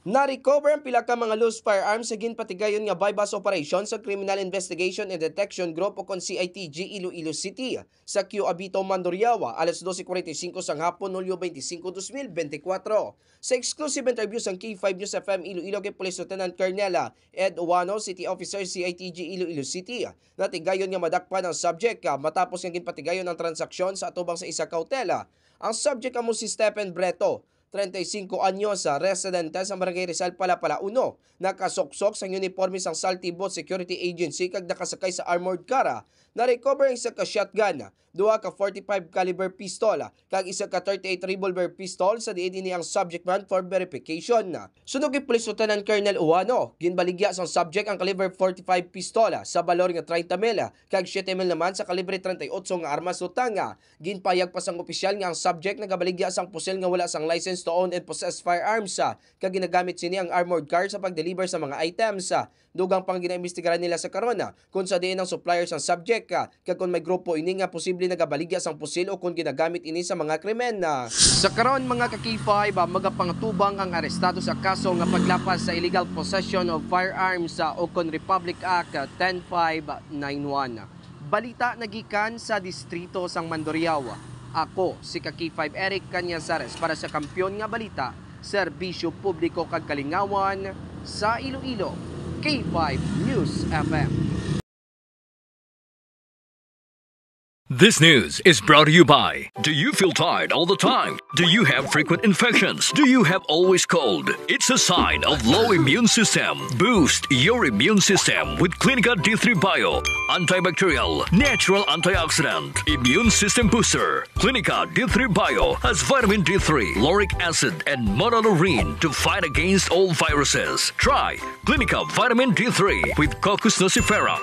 Na-recover ang pila ka mga loose firearms sa ginpatigayon nga bypass operation sa Criminal Investigation and Detection Group o kon CITG Iloilo City sa Q Abito, Mandurriaga, alas 12:45 sang hapon, Hulyo 25, 2024. Sa exclusive interview sa K5 News FM Iloilo kay Police Lieutenant Colonel Ed Uwano, City Officer CITG Iloilo City, natigayon nga madakpan ang subject matapos nga ginpatigayon ang transaksyon sa atubang sa isa ka hotel. Ang subject amo si Stephen Breto, 35 anyos, residente sa Barangay Rizal, Palapala 1, nakasoksok sa uniforme sang Saltibot Security Agency kag nakasakay sa armored car. Na-recover ang isa ka shotgun, 2 ka 45 caliber pistol, kag isa ka 38 revolver pistol sa diin ini ang subject man for verification. Sunog ni Police Lieutenant Colonel Uwano, ginbaligya sang subject ang caliber 45 pistol sa balor nga 30 mil, kag 7 mil naman sa kalibre 38 nga armas utang. Ginpayag pa sang opisyal nga ang subject nagabaligya sang pusil nga wala sang license to own and possess firearms, kag ginagamit sini ang armored car sa pag-deliver sa mga items. Dugang pang ginaimbestigaran nila sa karon kung sa diin ang supplier sang subject, kag kung may grupo ini nga posible nagabaligya sang pusil o kung ginagamit ini sa mga krimen. Sa karon mga ka-K5, magapangtubang ang arestado sa kaso nga paglapas sa illegal possession of firearms o kon Republic Act 10591. Balita nagikan sa distrito sang Mandurriaga. Ako si ka-K5 Eric Canyasares para sa Kampiyon nga Balita, Serbisyo Publiko kag Kalingawan sa Iloilo, K5 News FM. This news is brought to you by, do you feel tired all the time? Do you have frequent infections? Do you have always cold? It's a sign of low immune system. Boost your immune system with Clinica D3 Bio, antibacterial, natural antioxidant, immune system booster. Clinica D3 Bio has vitamin D3, lauric acid, and monolurine to fight against all viruses. Try Clinica Vitamin D3 with Coccus nocifera.